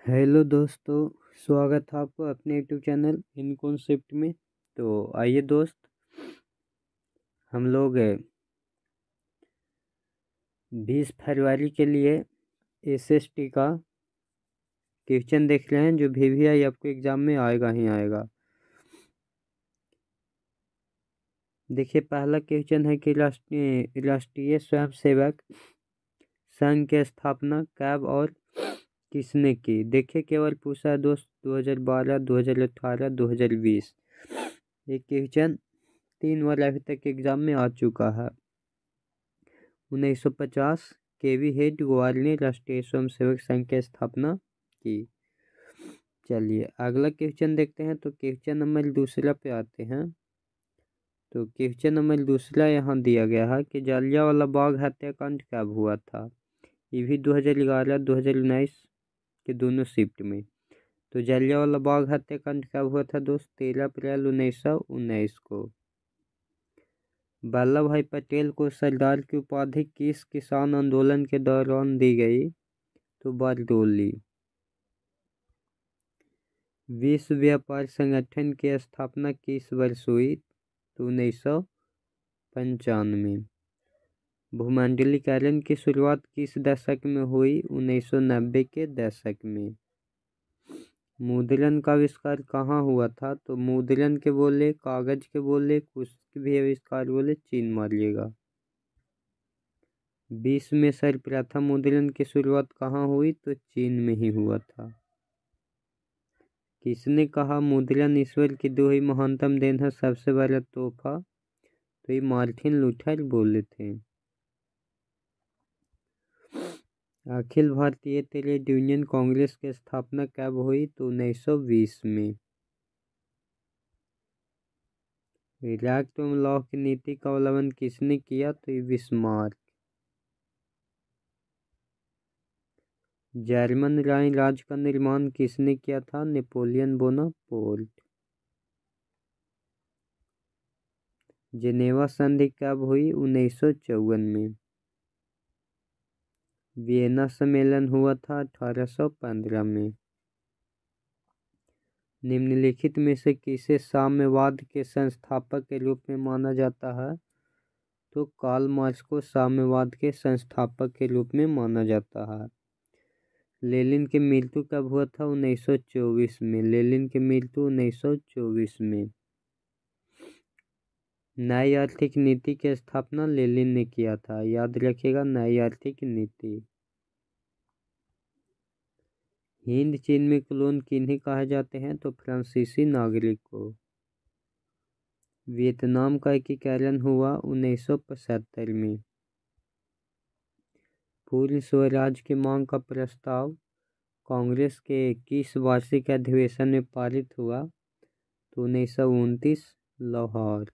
Hello दोस्तों, स्वागत है आपको अपने यूट्यूब चैनल इन कॉन्सेप्ट में। तो आइए दोस्त, हम लोग 20 फरवरी के लिए एसएसटी का क्वेश्चन देख रहे हैं जो भी आई आपको एग्जाम में आएगा ही आएगा। देखिए, पहला क्वेश्चन है कि राष्ट्रीय स्वयंसेवक संघ की स्थापना कब और किसने की। देखिए, केवल पूछा है दोस्त 2012, 2018, 2020। ये क्वेश्चन 3 बार अभी तक एग्जाम में आ चुका है। 1950 केवी हेड ग्वाल ने राष्ट्रीय स्वयंसेवक संघ की स्थापना की। चलिए अगला क्वेश्चन देखते हैं। तो क्वेश्चन नंबर दूसरा पे आते हैं। तो क्वेश्चन नंबर दूसरा यहाँ दिया गया है कि जलियांवाला बाग हत्याकांड कब हुआ था। ये भी 2011, 2019 के दोनों शिफ्ट में। तो जलियांवाला बाग हत्याकांड कब हुआ था दोस्त? 13 अप्रैल 1919 को। वल्लभ भाई पटेल को सरदार की उपाधि किस किसान आंदोलन के दौरान दी गई? तो बारडोली। विश्व व्यापार संगठन की स्थापना किस वर्ष हुई? तो 1995। भूमंडलीकरण की शुरुआत किस दशक में हुई? 1990 के दशक में। मुद्रण का आविष्कार कहाँ हुआ था? तो मुद्रण के बोले, कागज के बोले, कुछ भी आविष्कार बोले चीन मारिएगा। विश्व में सर्वप्रथम मुद्रण की शुरुआत कहाँ हुई? तो चीन में ही हुआ था। किसने कहा मुद्रण ईश्वर की दो ही महानतम देन है, सबसे बड़ा तोहफा? तो ये मार्टिन लूथर बोले थे। अखिल भारतीय ट्रेड यूनियन कांग्रेस की स्थापना कब हुई? तो 1920 में। इराक तुम लॉ की नीति का अवलंबन किसने किया? तो ये बिस्मार्क। जर्मन रानी राज्य का निर्माण किसने किया था? Napoleon Bonaparte. जेनेवा संधि कब हुई? 1954 में। वियना सम्मेलन हुआ था 1815 में। निम्नलिखित में से किसे साम्यवाद के संस्थापक के रूप में माना जाता है? तो कार्ल मार्क्स को साम्यवाद के संस्थापक के रूप में माना जाता है। लेनिन की मृत्यु कब हुआ था? 1924 में। लेनिन की मृत्यु 1924 में। नई आर्थिक नीति की स्थापना लेनिन ने किया था, याद रखिएगा, नई आर्थिक नीति। हिंद चीन में क्लोन किन्हें कहा जाते हैं? तो फ्रांसीसी नागरिक को। वियतनाम का एकीकरण हुआ 1975 में। पूर्ण स्वराज की मांग का प्रस्ताव कांग्रेस के किस वार्षिक अधिवेशन में पारित हुआ? तो 1929 लाहौर।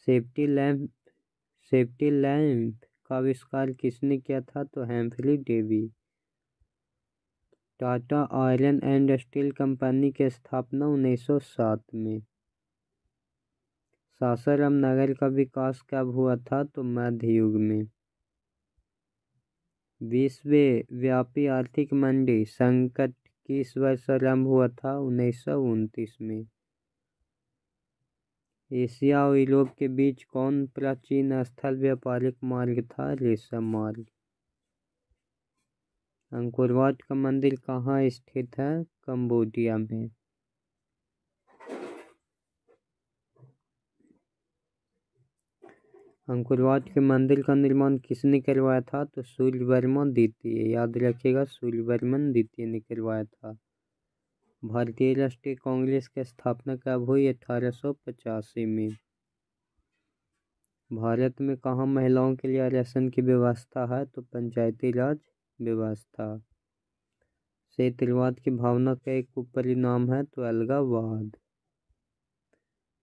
सेफ्टी लैंप का आविष्कार किसने किया था? तो Humphry Davy. Tata iron and steel company की स्थापना 1907 में। सासाराम नगर का विकास कब हुआ था? तो मध्य युग में। विश्व व्यापी आर्थिक मंदी संकट किस वर्ष आरंभ हुआ था? 1929 में। एशिया और यूरोप के बीच कौन प्राचीन स्थल व्यापारिक मार्ग था? रेशम मार्ग। अंकोर वाट का मंदिर कहाँ स्थित है? कंबोडिया में। अंकोर वाट के मंदिर का निर्माण किसने करवाया था? तो सूर्यवर्मन द्वितीय, याद रखिएगा, सूर्यवर्मन द्वितीय ने करवाया था। भारतीय राष्ट्रीय कांग्रेस की स्थापना कब हुई? 1885 में। भारत में कहाँ महिलाओं के लिए आरक्षण की व्यवस्था है? तो पंचायती राज व्यवस्था। क्षेत्रवाद की भावना का एक उपपरिणाम है? तो अलगाववाद।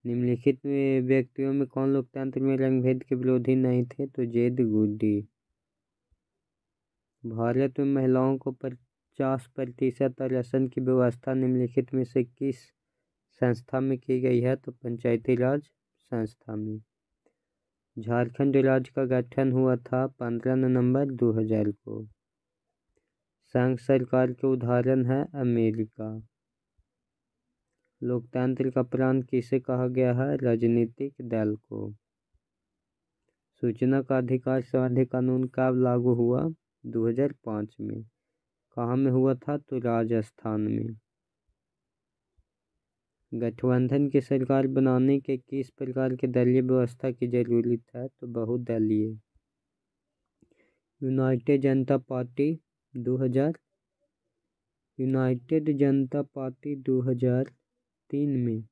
निम्नलिखित व्यक्तियों में कौन लोकतंत्र में रंगभेद के विरोधी नहीं थे? तो जेड गुडी। भारत में महिलाओं को 50% आरक्षण की व्यवस्था निम्नलिखित में से किस संस्था में की गई है? तो पंचायती राज संस्था में। झारखंड राज्य का गठन हुआ था 15 नवंबर 2000 को। संघ सरकार के उदाहरण है अमेरिका। लोकतंत्र का प्राण किसे कहा गया है? राजनीतिक दल को। सूचना का अधिकार संबंधी कानून कब लागू हुआ? 2005 में। कहाँ में हुआ था? तो राजस्थान में। गठबंधन की सरकार बनाने के किस प्रकार की दलीय व्यवस्था की जरूरत है? तो बहुदलीय। यूनाइटेड जनता पार्टी 2003 में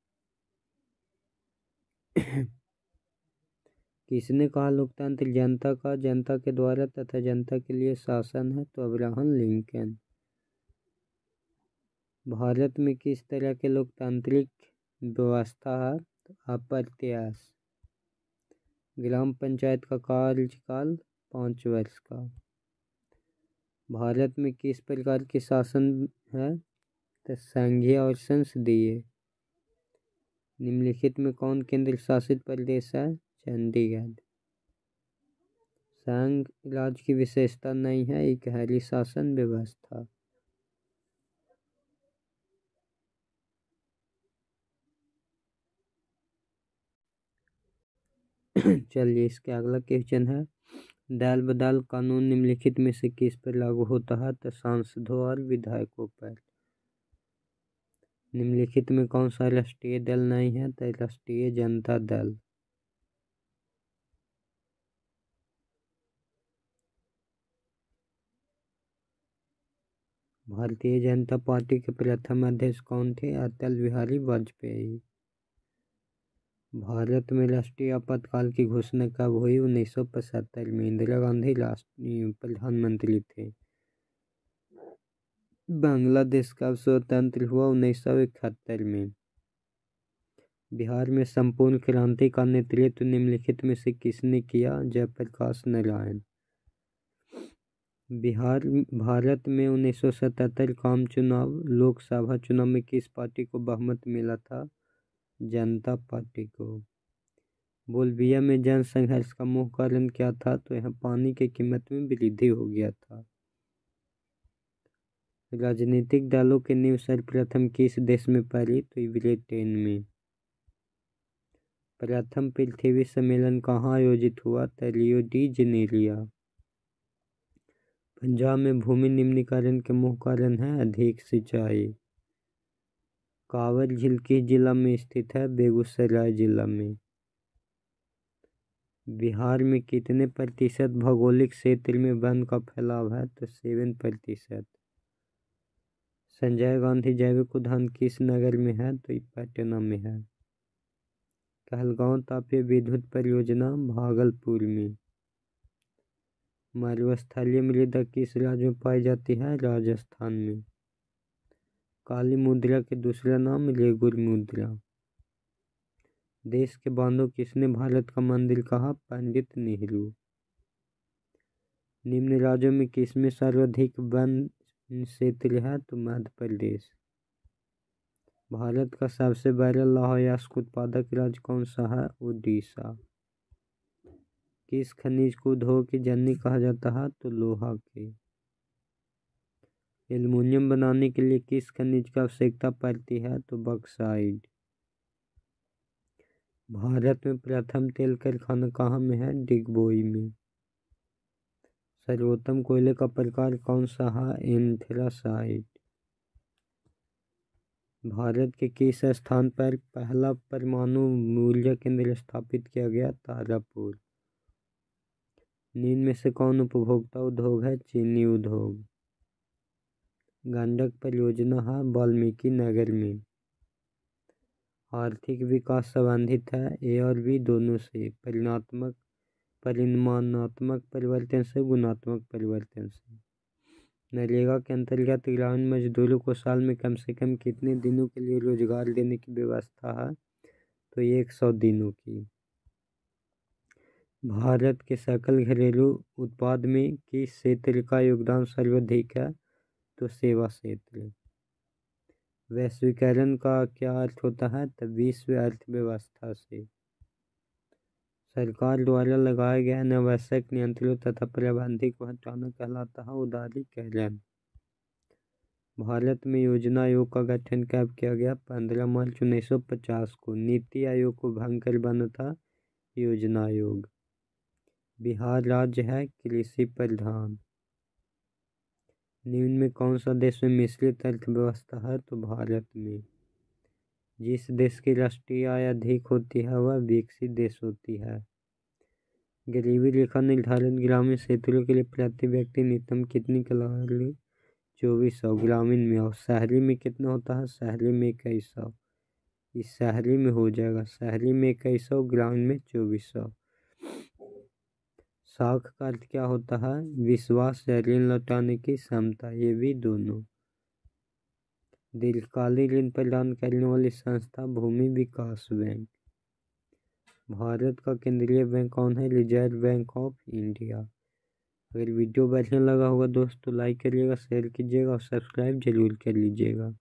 किसने कहा लोकतंत्र जनता का, जनता के द्वारा तथा जनता के लिए शासन है? तो अब्राहम लिंकन। भारत में किस तरह के लोकतांत्रिक व्यवस्था है? तो अप्रत्यक्ष। ग्राम पंचायत का कार्यकाल 5 वर्ष का। भारत में किस प्रकार के शासन है? तो संघीय और संसदीय। निम्नलिखित में कौन केंद्र शासित प्रदेश है? चंडीगढ़। संघ राज्य की विशेषता नहीं है इकहरी शासन व्यवस्था। चलिए इसके अगला क्वेश्चन है, दल बदल कानून निम्नलिखित में से किस पर लागू होता है? तो सांसदों और विधायकों पर। निम्नलिखित में कौन सा राष्ट्रीय दल नहीं है? तो राष्ट्रीय जनता दल। भारतीय जनता पार्टी के प्रथम अध्यक्ष कौन थे? अटल बिहारी वाजपेयी। भारत में राष्ट्रीय आपातकाल की घोषणा कब हुई? 1975 में। इंदिरा गांधी राष्ट्रीय प्रधानमंत्री थे। बांग्लादेश कब स्वतंत्र हुआ? 1971 में। बिहार में संपूर्ण क्रांति का नेतृत्व निम्नलिखित में से किसने किया? जयप्रकाश नारायण। भारत में 1977 का आम चुनाव, लोकसभा चुनाव में किस पार्टी को बहुमत मिला था? जनता पार्टी को। बोलिविया में जन संघर्ष का मुख्य कारण क्या था? तो यहाँ पानी की कीमत में वृद्धि हो गया था। राजनीतिक दलों की नींव सर्वप्रथम किस देश में पड़ी? तो ब्रिटेन में। प्रथम पृथ्वी सम्मेलन कहाँ आयोजित हुआ? तो रियो डी जनेरियो। पंजाब में भूमि निम्नीकरण के मुख्य कारण है अधिक सिंचाई। कांवर झील किस जिला में स्थित है? बेगूसराय जिला में। बिहार में कितने प्रतिशत भौगोलिक क्षेत्र में वन का फैलाव है? तो 7%। संजय गांधी जैविक उद्यान किस नगर में है? तो पटना में है। कहलगांव तापीय विद्युत परियोजना भागलपुर में। मरुस्थलीय मृदा किस राज्य में पाई जाती है? राजस्थान में। काली मुद्रा के दूसरा नाम रेगुर मुद्रा। देश के बांधव किसने भारत का मंदिर कहा? पंडित नेहरू। निम्न राज्यों में किसमें सर्वाधिक वन क्षेत्र है? तो मध्य प्रदेश। भारत का सबसे बड़ा लौह अयस्क उत्पादक राज्य कौन सा है? उड़ीसा। किस खनिज को उद्योग की जननी कहा जाता है? तो लोहा के। एल्युमीनियम बनाने के लिए किस खनिज की आवश्यकता पड़ती है? तो बॉक्साइट। भारत में प्रथम तेल कारखाना कहाँ में है? डिगबोई में। सर्वोत्तम कोयले का प्रकार कौन सा है? एंथ्रासाइट। भारत के किस स्थान पर पहला परमाणु ऊर्जा केंद्र स्थापित किया गया? तारापुर। निम्न में से कौन उपभोक्ता उद्योग है? चीनी उद्योग। गंडक परियोजना है वाल्मीकि नगर में। आर्थिक विकास संबंधित है ए और बी दोनों से, परिमाणात्मक परिवर्तन से, गुणात्मक परिवर्तन से। नरेगा के अंतर्गत ग्रामीण मजदूरों को साल में कम से कम कितने दिनों के लिए रोजगार देने की व्यवस्था है? तो 100 दिनों की। भारत के सकल घरेलू उत्पाद में किस क्षेत्र का योगदान सर्वाधिक है? तो सेवा क्षेत्र। वैश्वीकरण का क्या अर्थ होता है? तो विश्व अर्थव्यवस्था से। सरकार द्वारा लगाए गए अनावश्यक नियंत्रणों तथा प्रतिबंधों को हटाना कहलाता है उदारीकरण। भारत में योजना आयोग का गठन कब किया गया? 15 मार्च 1950 को। नीति आयोग को भंग कर बना था योजना आयोग। बिहार राज्य है कृषि प्रधान। निम्न में कौन सा देश में मिश्रित अर्थव्यवस्था है? तो भारत में। जिस देश की राष्ट्रीय आय अधिक होती है वह विकसित देश होती है। गरीबी रेखा निर्धारित ग्रामीण क्षेत्रों के लिए प्रति व्यक्ति न्यूनतम कितनी कैलोरी? 2400 ग्रामीण में। और शहरी में कितना होता है? शहरी में 2100। इस शहरी में हो जाएगा, शहरी में 2100, ग्रामीण में 2400। साख का अर्थ क्या होता है? विश्वास या ऋण लौटाने की क्षमता, ये भी दोनों। दीर्घकालीन ऋण प्रदान करने वाली संस्था भूमि विकास बैंक। भारत का केंद्रीय बैंक कौन है? Reserve bank of India. अगर वीडियो बढ़िया लगा होगा दोस्तों लाइक करिएगा, शेयर कीजिएगा और सब्सक्राइब जरूर कर लीजिएगा।